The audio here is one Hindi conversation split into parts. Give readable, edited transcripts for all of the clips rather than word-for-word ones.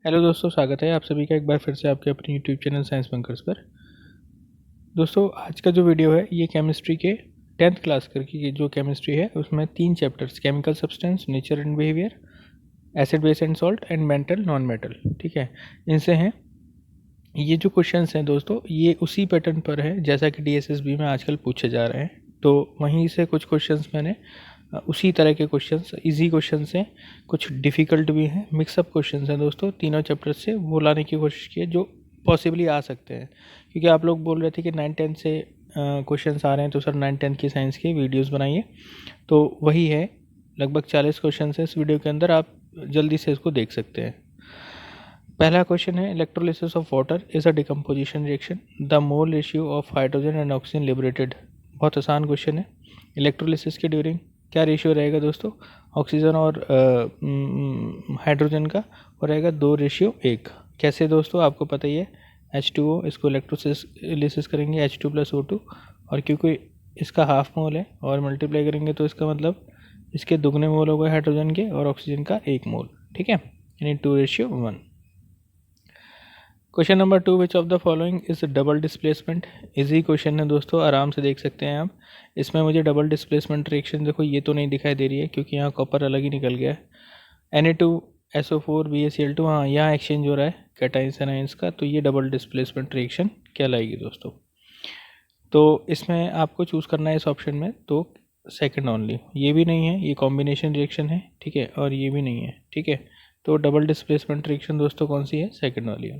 हेलो दोस्तों, स्वागत है आप सभी का एक बार फिर से आपके अपने यूट्यूब चैनल साइंस बंकर्स पर। दोस्तों, आज का जो वीडियो है ये केमिस्ट्री के 10th क्लास की जो केमिस्ट्री है उसमें 3 chapters, chemical substance, nature and behaviour, acid base and salt and metal non metal, ठीक है, इनसे हैं। ये जो क्वेश्चंस हैं दोस्तों ये उसी पैटर्न पर है जैसा कि DSSB में आजकल पूछे जा रहे हैं, तो वहीं से कुछ क्वेश्चंस मैंने उसी तरह के क्वेश्चंस, इजी क्वेश्चंस हैं, कुछ डिफ़िकल्ट भी हैं, मिक्सअप क्वेश्चंस हैं दोस्तों, तीनों चैप्टर से वो लाने की कोशिश की है जो पॉसिबली आ सकते हैं। क्योंकि आप लोग बोल रहे थे कि 9-10 से क्वेश्चंस आ रहे हैं तो सर 9-10 की साइंस की वीडियोस बनाइए, तो वही है। लगभग 40 क्वेश्चन है इस वीडियो के अंदर, आप जल्दी से इसको देख सकते हैं। पहला क्वेश्चन है, electrolysis of water is a decomposition reaction, the mole ratio of hydrogen and oxygen liberated. बहुत आसान क्वेश्चन है। इलेक्ट्रोलिसिस के ड्यूरिंग क्या रेशियो रहेगा दोस्तों, ऑक्सीजन और हाइड्रोजन का, वो रहेगा 2:1। कैसे दोस्तों, आपको पता ही है, H2O, इसको इलेक्ट्रोलिसिस करेंगे H2+O2, और क्योंकि इसका हाफ मोल है और मल्टीप्लाई करेंगे तो इसका मतलब इसके दुगने मोल हो गए हाइड्रोजन के और ऑक्सीजन का 1 मोल, ठीक है, यानी 2:1। Question number 2, which of the following is double displacement. Easy question है दोस्तों, आराम से देख सकते हैं आप। इसमें मुझे डबल डिस्प्लेसमेंट रिएक्शन देखो ये तो नहीं दिखाई दे रही है क्योंकि यहाँ कॉपर अलग ही निकल गया है। Na2SO4 BaCl2, हाँ यहाँ एक्सचेंज हो रहा है कैटाइंस एनाइंस का, तो ये डबल डिस्प्लेसमेंट रिएक्शन कहलाएगी दोस्तों। तो इसमें आपको चूज़ करना है इस ऑप्शन में, तो सेकंड ओनली। ये भी नहीं है, ये कॉम्बिनेशन रिएक्शन है, ठीक है, और ये भी नहीं है, ठीक है। तो डबल डिस्प्लेसमेंट रिएक्शन दोस्तों कौन सी है, सेकंड वाली।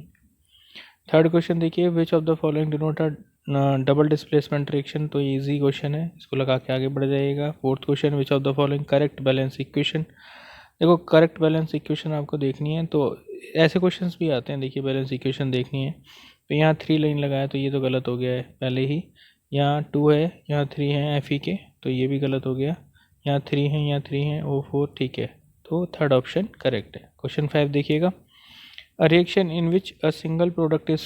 थर्ड क्वेश्चन देखिए, विच of the following denote a double displacement reaction. तो इजी क्वेश्चन है, इसको लगा के आगे बढ़ जाइएगा। Fourth question, which of the following correct balance equation. देखो करेक्ट बैलेंस इक्वेशन आपको देखनी है, तो ऐसे क्वेश्चंस भी आते हैं, देखिए बैलेंस इक्वेशन देखनी है, तो यहाँ 3 लाइन लगाया तो ये तो गलत हो गया है पहले ही। यहाँ 2 है, यहाँ 3 है Fe के, तो ये भी गलत हो गया। यहाँ 3 है, यहाँ 3 है O4, ठीक है, तो थर्ड ऑप्शन करेक्ट है। क्वेश्चन 5 देखिएगा, a reaction in which a single product is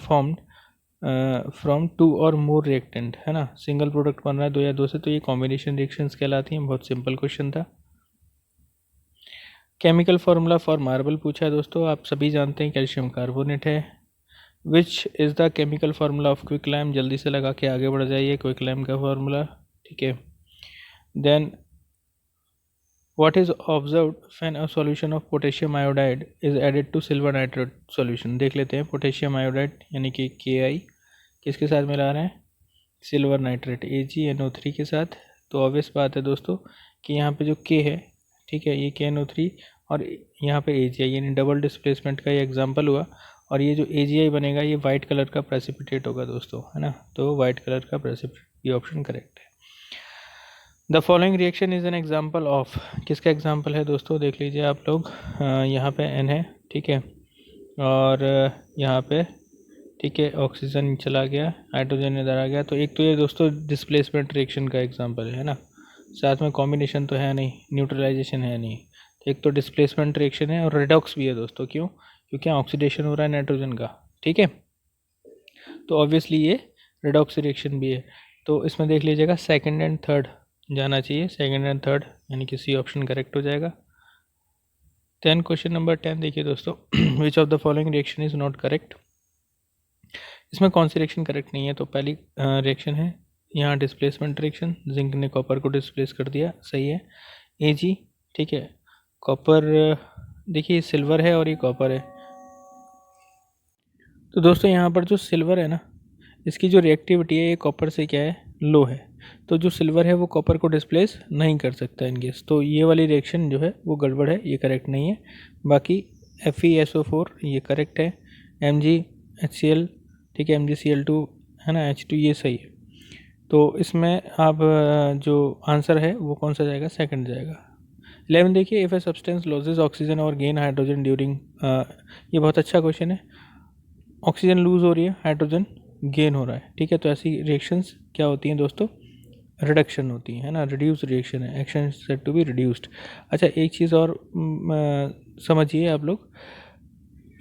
formed from 2 or more reactant, है ना, सिंगल प्रोडक्ट बन रहा है 2 या 2 से, तो ये कॉम्बिनेशन रिएक्शंस कहलाती हैं। बहुत सिंपल क्वेश्चन था। केमिकल फार्मूला फॉर मार्बल पूछा है दोस्तों, आप सभी जानते हैं कैल्शियम कार्बोनेट है। Which is the chemical formula of quick lime, जल्दी से लगा के आगे बढ़ जाइए, क्विक लाइम का फार्मूला, ठीक है। Then what is observed when a solution of potassium iodide is added to silver nitrate solution। देख लेते हैं, पोटेशियम आयोडाइड यानी कि Ki किसके साथ मिला रहे हैं, सिल्वर नाइट्रेट AgNO3 के साथ। तो ऑब्वियस बात है दोस्तों कि यहाँ पे जो K है, ठीक है, ये KNO3 और यहाँ पे AgI, यानी डबल डिस्प्लेसमेंट का ये एग्जाम्पल हुआ। और ये जो AgI बनेगा ये वाइट कलर का प्रेसिपिटेट होगा दोस्तों, है ना, तो वाइट कलर का प्रेसिपिटेट, ये ऑप्शन करेक्ट है। The following reaction is an example of, किसका एग्जाम्पल है दोस्तों, देख लीजिए आप लोग। यहाँ पे N है, ठीक है, और यहाँ पे, ठीक है, ऑक्सीजन चला गया, हाइड्रोजन इधर आ गया, तो एक तो ये दोस्तों डिस्प्लेसमेंट रिएक्शन का एग्जाम्पल है ना, साथ में कॉम्बिनेशन तो है नहीं, न्यूट्रलाइजेशन है नहीं, तो एक तो डिस्प्लेसमेंट रिएक्शन है और रिडॉक्स भी है दोस्तों। क्यों, क्योंकि ऑक्सीडेशन हो रहा है नाइट्रोजन का, ठीक है, तो ऑब्वियसली ये रिडॉक्स रिएक्शन भी है। तो इसमें देख लीजिएगा सेकेंड एंड थर्ड जाना चाहिए, सेकंड एंड थर्ड, यानी कि सी ऑप्शन करेक्ट हो जाएगा। देन क्वेश्चन नंबर 10 देखिए दोस्तों, विच of the following reaction is not correct. इसमें कौन सी रिएक्शन करेक्ट नहीं है, तो पहली रिएक्शन है यहाँ डिस्प्लेसमेंट रिएक्शन, जिंक ने कॉपर को डिस्प्लेस कर दिया, सही है। Ag, ठीक है, कॉपर, देखिए सिल्वर है और ये कॉपर है, तो दोस्तों यहाँ पर जो सिल्वर है ना, इसकी जो रिएक्टिविटी है ये कॉपर से क्या है, लो है, तो जो सिल्वर है वो कॉपर को डिस्प्लेस नहीं कर सकता इन केस, तो ये वाली रिएक्शन जो है वो गड़बड़ है, ये करेक्ट नहीं है। बाकी FeSO4 ये करेक्ट है, MgHCl, ठीक है, MgCl2 है ना, H2 ये सही है। तो इसमें आप जो आंसर है वो कौन सा जाएगा, सेकंड जाएगा। 11 देखिए, if a substance losses oxygen और गेन हाइड्रोजन ड्यूरिंग, ये बहुत अच्छा क्वेश्चन है। ऑक्सीजन लूज़ हो रही है, हाइड्रोजन गेन हो रहा है, ठीक है, तो ऐसी रिएक्शंस क्या होती हैं दोस्तों, रिडक्शन होती है ना, रिड्यूस रिएक्शन है, action said to be reduced. अच्छा एक चीज़ और समझिए आप लोग,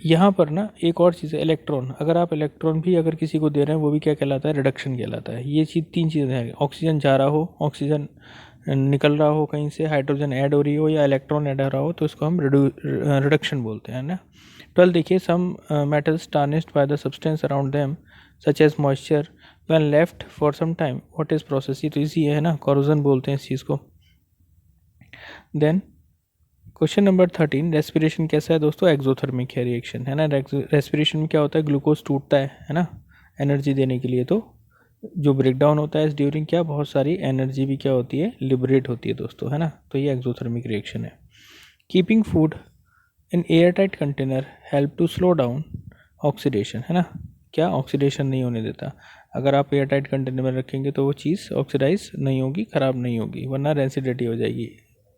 यहाँ पर ना एक और चीज़ है, इलेक्ट्रॉन, अगर आप इलेक्ट्रॉन भी अगर किसी को दे रहे हैं वो भी क्या कहलाता है, रिडक्शन कहलाता है। ये चीज़, तीन चीज़ें हैं, ऑक्सीजन जा रहा हो, ऑक्सीजन निकल रहा हो कहीं से, हाइड्रोजन ऐड हो रही हो या इलेक्ट्रॉन ऐड हो रहा हो, तो इसको हम रिडक्शन बोलते हैं ना। 12 देखिए, some metals tarnished by the substance around them such as moisture when left for some time, what is process, ये तो इजी है ना, कॉरोजन बोलते हैं इस चीज़ को। देन क्वेश्चन नंबर 13, रेस्पिरेशन कैसा है दोस्तों, एक्सोथर्मिक है रिएक्शन, है ना। रेस्पिरेशन में क्या होता है, ग्लूकोज टूटता है ना, एनर्जी देने के लिए, तो जो ब्रेक डाउन होता है इस ड्यूरिंग क्या, बहुत सारी एनर्जी भी क्या होती है, लिबरेट होती है दोस्तों, है ना। तो ये एक्सोथर्मिक रिएक्शन है। Keeping food in airtight container help to slow down oxidation, है ना, क्या ऑक्सीडेशन नहीं होने देता। अगर आप एयर टाइट कंटेनर में रखेंगे तो वो चीज़ ऑक्सीडाइज नहीं होगी, ख़राब नहीं होगी, वरना रेंसिडिटी हो जाएगी।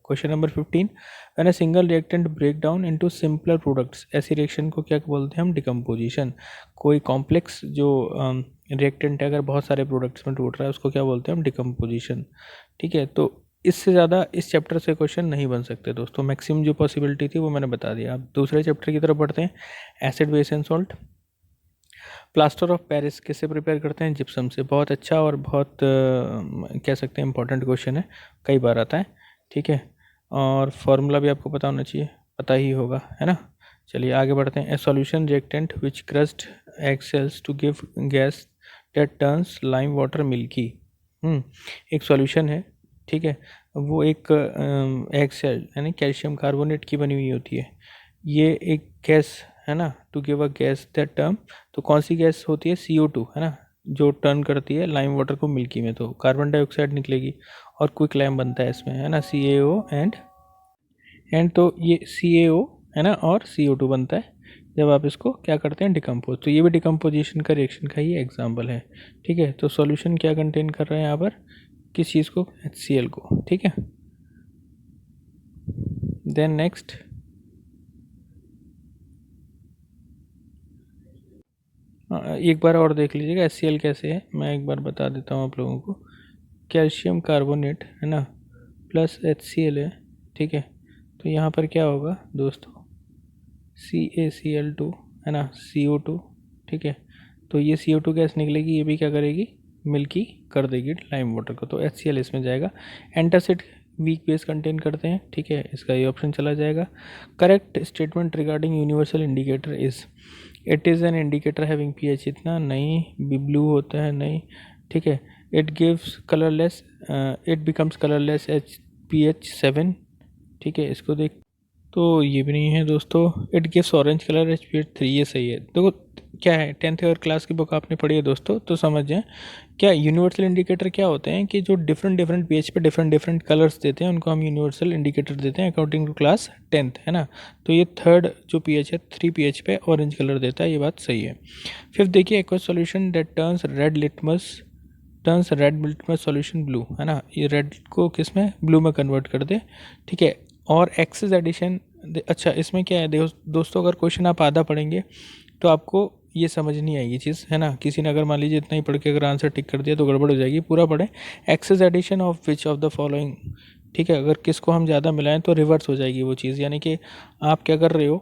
Question number 15, when a single reactant break down into simpler products, ऐसी रिएक्शन को क्या बोलते हैं हम, डिकम्पोजिशन। कोई कॉम्प्लेक्स जो रिएक्टेंट है अगर बहुत सारे प्रोडक्ट्स में टूट रहा है उसको क्या बोलते हैं हम, डिकम्पोजिशन। ठीक है, तो इससे ज़्यादा इस चैप्टर से क्वेश्चन नहीं बन सकते दोस्तों, मैक्सिमम जो पॉसिबिलिटी थी वो मैंने बता दिया। अब दूसरे चैप्टर की तरफ बढ़ते हैं, acid base and salt. Plaster of Paris किससे प्रिपेयर करते हैं, जिप्सम से। बहुत अच्छा और बहुत कह सकते हैं इंपॉर्टेंट क्वेश्चन है, कई बार आता है। ठीक है, और फार्मूला भी आपको पता होना चाहिए, पता ही होगा, है ना। चलिए आगे बढ़ते हैं। A solution reactant which crushed egg shells to give gas that turns lime water milky. एक सॉल्यूशन है, ठीक है, वो एक एग सेल यानी कैल्शियम कार्बोनेट की बनी हुई होती है। ये एक गैस है ना, to give a gas that term, तो कौन सी गैस होती है, CO2, है ना, जो टर्न करती है लाइम वाटर को मिल्की में, तो कार्बन डाइऑक्साइड निकलेगी और क्विक लाइम बनता है इसमें, है ना, CaO एंड तो ये CaO है ना और CO2 बनता है जब आप इसको क्या करते हैं, डिकम्पोज। तो ये भी डिकम्पोजिशन का रिएक्शन का ही एग्जाम्पल है। ठीक है, तो सॉल्यूशन क्या कंटेन कर रहा है यहाँ पर, किस चीज़ को, HCl को। ठीक है, देन नेक्स्ट एक बार और देख लीजिएगा HCl कैसे है, मैं एक बार बता देता हूँ आप लोगों को। कैल्शियम कार्बोनेट है ना प्लस HCl है, ठीक है, तो यहाँ पर क्या होगा दोस्तों, CaCl2 है ना, CO2, ठीक है, तो ये CO2 गैस निकलेगी, ये भी क्या करेगी, मिल्की कर देगी लाइम वाटर को, तो HCl इसमें जाएगा। एंटासिड वीक बेस कंटेन करते हैं, ठीक है, इसका ये ऑप्शन चला जाएगा। Correct statement regarding universal indicator is, it is an indicator having pH इतना नहीं, बी ब्लू होता है नहीं, ठीक है, it gives colourless, it becomes colourless pH 7, ठीक है, इसको देख, तो ये भी नहीं है दोस्तों। It gives orange colour pH 3, ये सही है। देखो क्या है, 10th अगर क्लास की बुक आपने पढ़ी है दोस्तों तो समझ जाएं क्या यूनिवर्सल इंडिकेटर क्या होते हैं, कि जो डिफरेंट डिफरेंट pH पे डिफरेंट डिफरेंट कलर्स देते हैं उनको हम यूनिवर्सल इंडिकेटर देते हैं अकॉर्डिंग टू क्लास 10th, है ना। तो ये थर्ड जो pH है 3 pH पे ऑरेंज कलर देता है, ये बात सही है। फिफ्थ देखिए, aqueous solution that turns red litmus solution blue, है ना, ये रेड को किस में, ब्लू में कन्वर्ट कर दे, ठीक है। और एक्सेस एडिशन, अच्छा इसमें क्या है दोस्तों, अगर क्वेश्चन आप आधा पढ़ेंगे तो आपको ये समझ नहीं आएगी चीज़, है ना। किसी ने अगर मान लीजिए इतना ही पढ़ के अगर आंसर टिक कर दिया तो गड़बड़ हो जाएगी, पूरा पढ़ें। Excess addition of which of the following, ठीक है, अगर किसको हम ज़्यादा मिलाएं तो रिवर्स हो जाएगी वो चीज़, यानी कि आप क्या कर रहे हो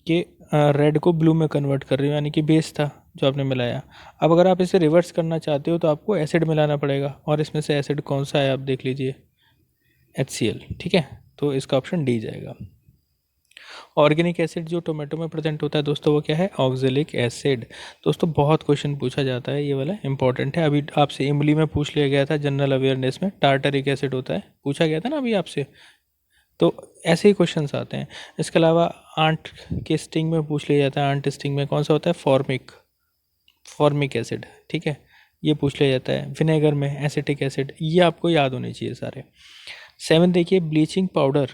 कि रेड को ब्लू में कन्वर्ट कर रहे हो, यानी कि बेस था जो आपने मिलाया। अब अगर आप इसे रिवर्स करना चाहते हो तो आपको एसिड मिलाना पड़ेगा, और इसमें से एसिड कौन सा है आप देख लीजिए, HCl, ठीक है, तो इसका ऑप्शन डी जाएगा। ऑर्गेनिक एसिड जो टोमेटो में प्रेजेंट होता है दोस्तों वो क्या है, ऑक्जेलिक एसिड। दोस्तों बहुत क्वेश्चन पूछा जाता है, ये वाला इंपॉर्टेंट है। अभी आपसे इमली में पूछ लिया गया था जनरल अवेयरनेस में, टार्टरिक एसिड होता है, पूछा गया था ना अभी आपसे, तो ऐसे ही क्वेश्चंस आते हैं। इसके अलावा आंट के स्टिंग में पूछ लिया जाता है, आंट स्टिंग में कौन सा होता है, फॉर्मिक एसिड, ठीक है, ये पूछ लिया जाता है। विनेगर में एसिटिक एसिड, ये आपको याद होने चाहिए सारे। 7 देखिए, bleaching powder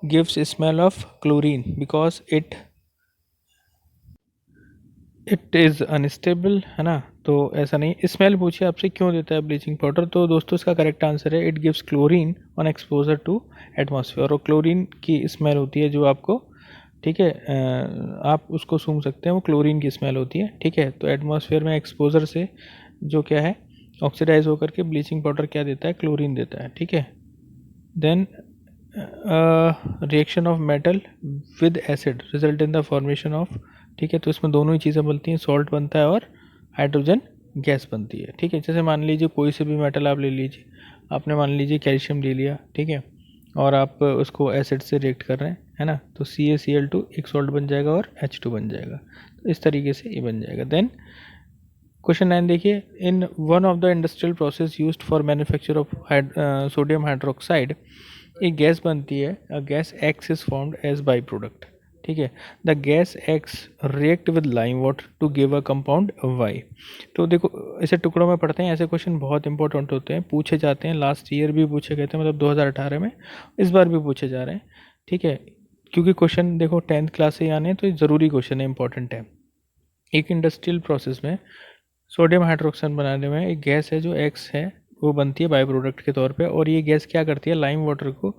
gives smell of chlorine because it is unstable, है ना, तो ऐसा नहीं। स्मेल पूछिए आपसे क्यों देता है ब्लीचिंग पाउडर, तो दोस्तों इसका करेक्ट आंसर है it gives chlorine on exposure to atmosphere, और क्लोरीन की स्मेल होती है जो आपको, ठीक है, आप उसको सूंघ सकते हैं, वो क्लोरीन की स्मेल होती है, ठीक है। तो एटमॉस्फेयर में एक्सपोजर से जो क्या है, ऑक्सीडाइज होकर के ब्लीचिंग पाउडर क्या देता है, क्लोरीन देता है, ठीक है। Then reaction of metal with acid result in the formation of, ठीक है, तो इसमें दोनों ही चीज़ें बनती हैं, सॉल्ट बनता है और हाइड्रोजन गैस बनती है, ठीक है। जैसे मान लीजिए कोई से भी मेटल आप ले लीजिए, आपने मान लीजिए कैल्शियम ले लिया, ठीक है, और आप उसको एसिड से रिएक्ट कर रहे हैं, है ना, तो CaCl2 एक सॉल्ट बन जाएगा और H2 बन जाएगा। तो इस तरीके से ये बन जाएगा। देन क्वेश्चन 9 देखिए, in one of the industrial process used for manufacture of sodium hydroxide एक गैस बनती है, a gas X is formed as by product, ठीक है, the gas X react with lime water to give a compound Y। तो देखो इसे टुकड़ों में पढ़ते हैं, ऐसे क्वेश्चन बहुत इंपॉर्टेंट होते हैं, पूछे जाते हैं, लास्ट ईयर भी पूछे गए थे, मतलब 2018 में, इस बार भी पूछे जा रहे हैं, ठीक है, क्योंकि क्वेश्चन देखो 10th क्लास से आने हैं तो ये ज़रूरी क्वेश्चन है, इंपॉर्टेंट है। एक इंडस्ट्रियल प्रोसेस में सोडियम हाइड्रोक्साइड बनाने में एक गैस है जो X है, वो बनती है बाई प्रोडक्ट के तौर पे, और ये गैस क्या करती है, लाइम वाटर को,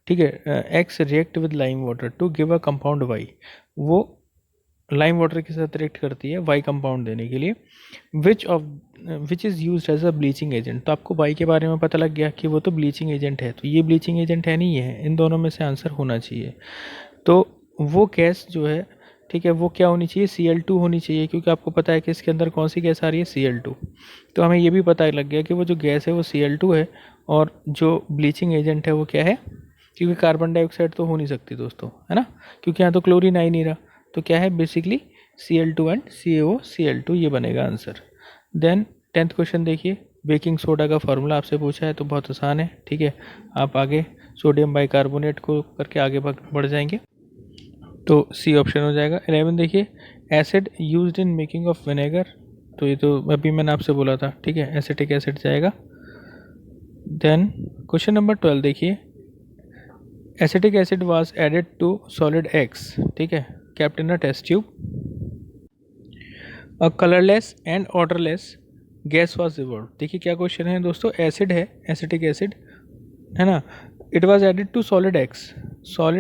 ठीक है, X react with lime water to give a compound Y, वो लाइम वाटर के साथ रिएक्ट करती है Y कंपाउंड देने के लिए, which is use as a bleaching agent. तो आपको Y के बारे में पता लग गया कि वो तो ब्लीचिंग एजेंट है, तो ये ब्लीचिंग एजेंट है नहीं है, इन दोनों में से आंसर होना चाहिए। तो वो गैस जो है, ठीक है, वो क्या होनी चाहिए, Cl2 होनी चाहिए, क्योंकि आपको पता है कि इसके अंदर कौन सी गैस आ रही है, Cl2। तो हमें ये भी पता लग गया कि वो जो गैस है वो Cl2 है, और जो ब्लीचिंग एजेंट है वो क्या है, क्योंकि कार्बन डाइऑक्साइड तो हो नहीं सकती दोस्तों, है ना, क्योंकि यहाँ तो क्लोरीन आ ही नहीं रहा, तो क्या है बेसिकली Cl2 एंड CaOCl2, ये बनेगा आंसर। देन 10th क्वेश्चन देखिए, बेकिंग सोडा का फार्मूला आपसे पूछा है, तो बहुत आसान है, ठीक है, आप आगे सोडियम बाइकार्बोनेट को करके आगे बढ़ जाएंगे, तो सी ऑप्शन हो जाएगा। 11 देखिए, acid used in making of vinegar, तो ये तो अभी मैंने आपसे बोला था, ठीक है, एसिटिक एसिड जाएगा। देन क्वेश्चन नंबर 12 देखिए, acetic acid was added to solid X, ठीक है, kept in a test tube, a colourless and odourless gas was evolve. देखिए क्या क्वेश्चन है दोस्तों, एसिड है, एसिटिक एसिड है ना, it was added to solid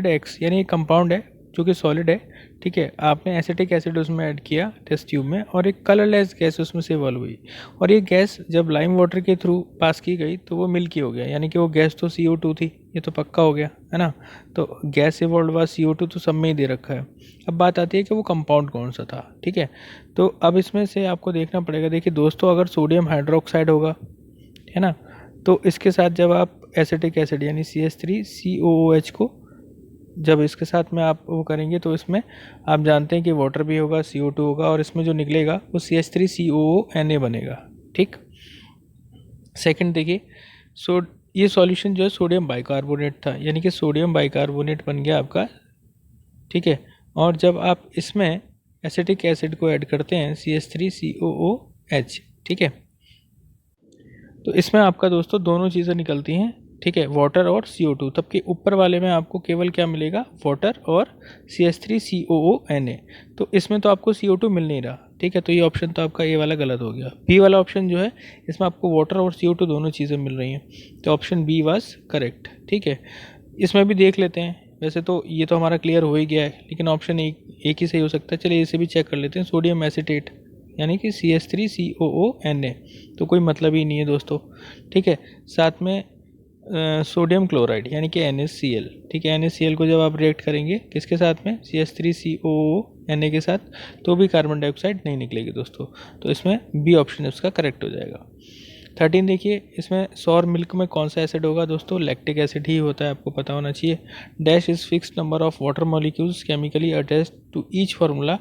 X यानी एक कंपाउंड है जो कि सॉलिड है, ठीक है, आपने एसिटिक एसिड उसमें ऐड किया टेस्ट ट्यूब में, और एक कलरलेस गैस उसमें से इवॉल्व हुई, और ये गैस जब लाइम वाटर के थ्रू पास की गई तो वो मिल्की हो गया, यानी कि वो गैस तो CO2 थी, ये तो पक्का हो गया, है ना, तो गैस इवॉल्व हुआ CO2 तो सब में ही दे रखा है। अब बात आती है कि वो कंपाउंड कौन सा था, ठीक है, तो अब इसमें से आपको देखना पड़ेगा। देखिए दोस्तों, अगर सोडियम हाइड्रोक्साइड होगा, है ना, तो इसके साथ जब आप एसिटिक एसिड यानी CH3COOH को जब इसके साथ में आप वो करेंगे, तो इसमें आप जानते हैं कि वाटर भी होगा, CO2 होगा, और इसमें जो निकलेगा वो CH3COONA बनेगा, ठीक। सेकंड देखिए, ये सॉल्यूशन जो है सोडियम बाइकार्बोनेट था, यानी कि सोडियम बाइकार्बोनेट बन गया आपका, ठीक है, और जब आप इसमें एसिटिक एसिड को ऐड करते हैं CH3COOH, ठीक है, तो इसमें आपका दोस्तों दोनों चीज़ें निकलती हैं, ठीक है, वाटर और CO2, तब के ऊपर वाले में आपको केवल क्या मिलेगा, वाटर और CH3COONA, तो इसमें तो आपको CO2 मिल नहीं रहा, ठीक है, तो ये ऑप्शन तो आपका ए वाला गलत हो गया। बी वाला ऑप्शन जो है, इसमें आपको वाटर और CO2 दोनों चीज़ें मिल रही हैं, तो ऑप्शन बी वाज करेक्ट, ठीक है। इसमें भी देख लेते हैं, वैसे तो ये तो हमारा क्लियर हो ही गया है, लेकिन ऑप्शन एक ही सही हो सकता है, चलिए इसे भी चेक कर लेते हैं, सोडियम एसिटेट यानी कि CH3COONA, तो कोई मतलब ही नहीं है दोस्तों, ठीक है। साथ में सोडियम क्लोराइड यानी कि NaCl, ठीक है, NaCl को जब आप रिएक्ट करेंगे किसके साथ में, CH3COONA के साथ, तो भी कार्बन डाइऑक्साइड नहीं निकलेगी दोस्तों, तो इसमें बी ऑप्शन इसका करेक्ट हो जाएगा। 13 देखिए, इसमें सौर मिल्क में कौन सा एसिड होगा दोस्तों, लैक्टिक एसिड ही होता है, आपको पता होना चाहिए। Dash is fixed number of water molecules chemically attached to each formula,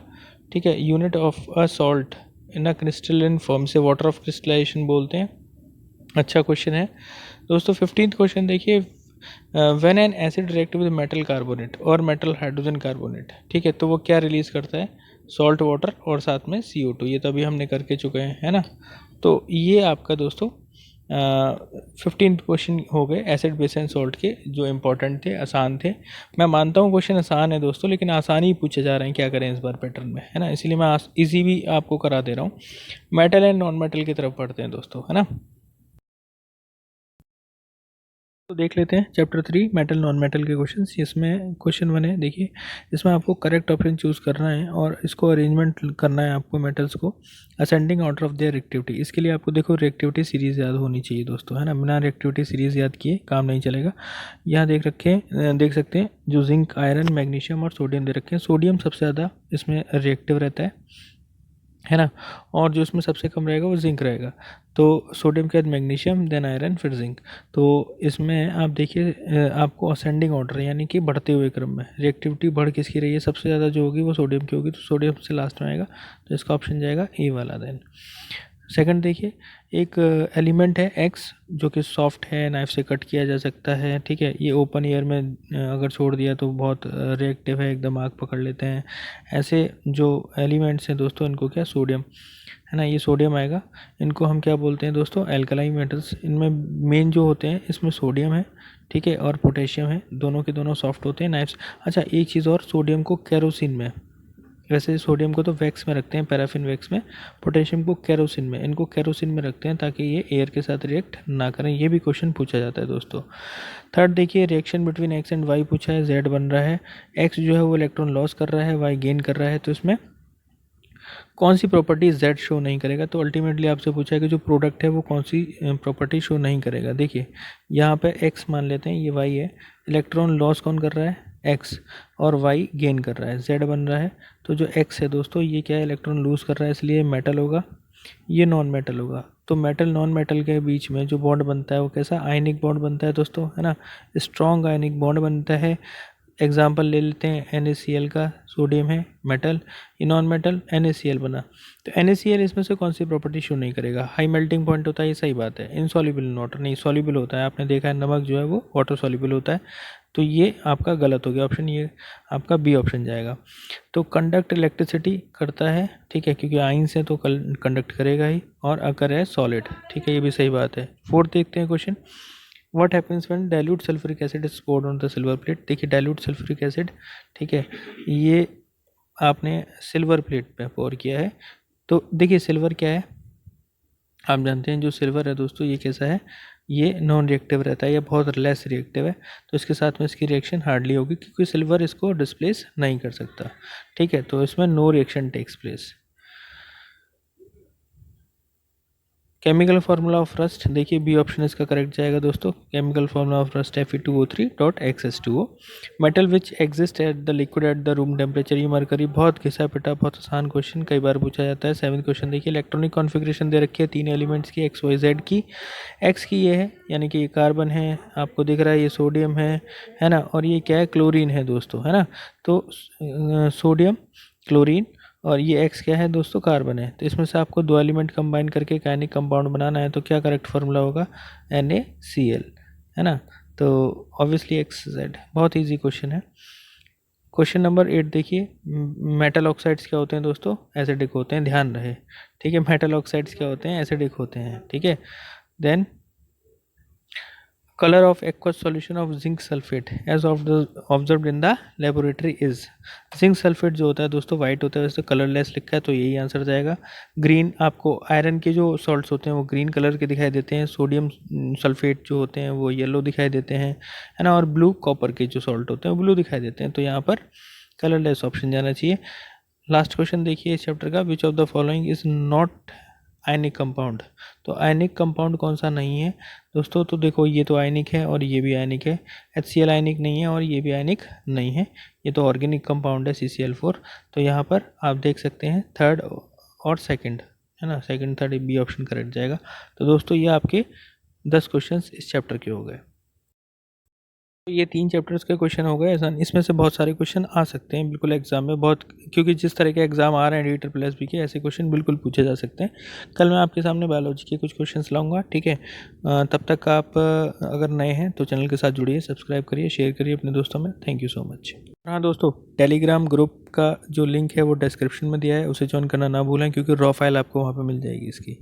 ठीक है, unit of a salt in a crystalline form, से वाटर ऑफ क्रिस्टलाइजेशन बोलते हैं। अच्छा क्वेश्चन है दोस्तों। 15th क्वेश्चन देखिए, when an acid react with metal carbonate और मेटल हाइड्रोजन कार्बोनेट, ठीक है, तो वो क्या रिलीज़ करता है, सॉल्ट वाटर और साथ में CO2, ये तो अभी हमने करके चुके हैं, है ना, तो ये आपका दोस्तों 15 क्वेश्चन हो गए एसिड बेस एंड सॉल्ट के, जो इंपॉर्टेंट थे, आसान थे। मैं मानता हूँ क्वेश्चन आसान है दोस्तों, लेकिन आसान ही पूछे जा रहे हैं, क्या करें इस बार पैटर्न में, है ना, इसीलिए मैं इजी भी आपको करा दे रहा हूँ। मेटल एंड नॉन मेटल की तरफ पढ़ते हैं दोस्तों, है ना। तो देख लेते हैं चैप्टर 3 मेटल नॉन मेटल के क्वेश्चंस। इसमें क्वेश्चन 1 है, देखिए इसमें आपको करेक्ट ऑप्शन चूज़ करना है और इसको अरेंजमेंट करना है आपको मेटल्स को ascending order of their reactivity. इसके लिए आपको देखो रिएक्टिविटी सीरीज़ याद होनी चाहिए दोस्तों, है ना, बिना रिएक्टिविटी सीरीज़ याद किए काम नहीं चलेगा। यहाँ देख सकते हैं जो जिंक, आयरन, मैग्नीशियम और सोडियम दे रखे हैं। सोडियम सबसे ज़्यादा इसमें रिएक्टिव रहता है ना। और जो इसमें सबसे कम रहेगा वो जिंक रहेगा। तो सोडियम के बाद मैग्नीशियम, देन आयरन, फिर जिंक। तो इसमें आप देखिए आपको असेंडिंग ऑर्डर यानी कि बढ़ते हुए क्रम में रिएक्टिविटी बढ़ किसकी रही है, सबसे ज़्यादा जो होगी वो सोडियम की होगी, तो सोडियम से लास्ट में आएगा, तो इसका ऑप्शन जाएगा ए वाला। देन सेकंड देखिए, एक एलिमेंट है एक्स जो कि सॉफ्ट है, नाइफ से कट किया जा सकता है, ठीक है। ये ओपन एयर में अगर छोड़ दिया तो बहुत रिएक्टिव है, एकदम आग पकड़ लेते हैं। ऐसे जो एलिमेंट्स हैं दोस्तों, इनको क्या, सोडियम, है ना, ये सोडियम आएगा। इनको हम क्या बोलते हैं दोस्तों, एल्कलाइन मेटल्स। इनमें मेन जो होते हैं इसमें सोडियम है, ठीक है, और पोटेशियम है, दोनों के दोनों सॉफ्ट होते हैं, नाइफ्स। अच्छा एक चीज़ और, सोडियम को केरोसिन में, वैसे सोडियम को तो वैक्स में रखते हैं, पैराफिन वैक्स में, पोटेशियम को केरोसिन में, इनको केरोसिन में रखते हैं ताकि ये एयर के साथ रिएक्ट ना करें। ये भी क्वेश्चन पूछा जाता है दोस्तों। थर्ड देखिए, reaction between X and Y पूछा है, जेड बन रहा है, एक्स जो है वो इलेक्ट्रॉन लॉस कर रहा है, वाई गेन कर रहा है, तो इसमें कौन सी प्रॉपर्टी जेड शो नहीं करेगा। तो अल्टीमेटली आपसे पूछा है कि जो प्रोडक्ट है वो कौन सी प्रॉपर्टी शो नहीं करेगा। देखिए यहाँ पे एक्स मान लेते हैं, ये वाई है, इलेक्ट्रॉन लॉस कौन कर रहा है, एक्स, और वाई गेन कर रहा है, जेड बन रहा है। तो जो एक्स है दोस्तों, ये क्या है, इलेक्ट्रॉन लूज कर रहा है, इसलिए मेटल होगा, ये नॉन मेटल होगा। तो मेटल नॉन मेटल के बीच में जो बॉन्ड बनता है वो कैसा, आयनिक बॉन्ड बनता है दोस्तों, है ना, स्ट्रॉन्ग आयनिक बॉन्ड बनता है। एग्जाम्पल ले लेते हैं NaCl का, सोडियम है मेटल, ये नॉन मेटल, NaCl बना। तो NaCl इसमें से कौन सी प्रॉपर्टी शो नहीं करेगा, हाई मेल्टिंग पॉइंट होता है, ये सही बात है। इनसॉल्युबल इन वाटर, नहीं सॉल्युबल होता है, आपने देखा है नमक जो है वो वाटर सॉल्युबल होता है। तो ये आपका गलत हो गया ऑप्शन, ये आपका बी ऑप्शन जाएगा। तो कंडक्ट इलेक्ट्रिसिटी करता है, ठीक है, क्योंकि आयन से तो कंडक्ट करेगा ही, और अगर है सॉलिड, ठीक है, ये भी सही बात है। फोर्थ देखते हैं question, what happens when dilute sulphuric acid is poured on the silver plate. देखिए डाइल्यूट सल्फ्यूरिक एसिड, ठीक है, ये आपने सिल्वर प्लेट पे पोर किया है। तो देखिए सिल्वर क्या है, आप जानते हैं जो सिल्वर है दोस्तों, ये कैसा है, ये नॉन रिएक्टिव रहता है, ये बहुत लेस रिएक्टिव है, तो इसके साथ में इसकी रिएक्शन हार्डली होगी, क्योंकि सिल्वर इसको डिस्प्लेस नहीं कर सकता, ठीक है। तो इसमें no reaction takes place. Chemical formula of rust, देखिए बी ऑप्शन इसका करेक्ट जाएगा दोस्तों। Chemical formula of rust Fe2O3.XS2O। Metal which exist at the liquid at the room temperature, ये मरकरी। बहुत घिसा पिटा, बहुत आसान क्वेश्चन, कई बार पूछा जाता है। 7th क्वेश्चन देखिए, इलेक्ट्रॉनिक कॉन्फ़िगरेशन दे रखी है 3 एलिमेंट्स की, XYZ की। एक्स की ये है, यानी कि ये कार्बन है, आपको दिख रहा है, ये सोडियम है ना, और ये क्या है, क्लोरीन है दोस्तों, है ना। तो सोडियम, क्लोरीन, और ये एक्स क्या है दोस्तों, कार्बन है। तो इसमें से आपको दो एलिमेंट कंबाइन करके एक आयनिक कंपाउंड बनाना है, तो क्या करेक्ट फार्मूला होगा, NaCl, है ना। तो ऑब्वियसली XZ, बहुत इजी क्वेश्चन है। क्वेश्चन नंबर 8 देखिए, मेटल ऑक्साइड्स क्या होते हैं दोस्तों, एसिडिक होते हैं, ध्यान रहे, ठीक है। मेटल ऑक्साइड्स क्या होते हैं, एसिडिक होते हैं, ठीक है। Then color of aqueous solution of zinc sulfate as of the observed in the laboratory is। Zinc sulphate जो होता है दोस्तों वाइट होता है, वैसे कलरलेस लिखा है, तो यही आंसर जाएगा। ग्रीन, आपको आयरन के जो सॉल्ट्स होते हैं वो ग्रीन कलर के दिखाई देते हैं, सोडियम सल्फेट जो होते हैं वो येलो दिखाई देते हैं, है ना, और ब्लू कॉपर के जो सॉल्ट होते हैं वो ब्लू दिखाई देते हैं, तो यहाँ पर कलरलेस ऑप्शन जाना चाहिए। लास्ट क्वेश्चन देखिए इस चैप्टर का, विच of the following is not ionic compound. तो आयनिक कंपाउंड कौन सा नहीं है दोस्तों, तो देखो ये तो आयनिक है और ये भी आयनिक है, HCl आयनिक नहीं है और ये भी आयनिक नहीं है, ये तो ऑर्गेनिक कंपाउंड है CCl4। तो यहाँ पर आप देख सकते हैं थर्ड और सेकंड, है ना, second third B option correct जाएगा। तो दोस्तों ये आपके 10 क्वेश्चंस इस चैप्टर के हो गए। तो ये 3 चैप्टर्स के क्वेश्चन हो गए आसान। इसमें से बहुत सारे क्वेश्चन आ सकते हैं बिल्कुल एग्जाम में, बहुत, क्योंकि जिस तरह के एग्जाम आ रहे हैं DEET+B के, ऐसे क्वेश्चन बिल्कुल पूछे जा सकते हैं। कल मैं आपके सामने बायोलॉजी के कुछ क्वेश्चंस लाऊंगा, ठीक है। तब तक आप अगर नए हैं तो चैनल के साथ जुड़िए, सब्सक्राइब करिए, शेयर करिए अपने दोस्तों में। Thank you so much. हाँ दोस्तों, टेलीग्राम ग्रुप का जो लिंक है वो डिस्क्रिप्शन में दिया है, उसे ज्वाइन करना ना भूलें, क्योंकि रॉ फाइल आपको वहाँ पर मिल जाएगी इसकी।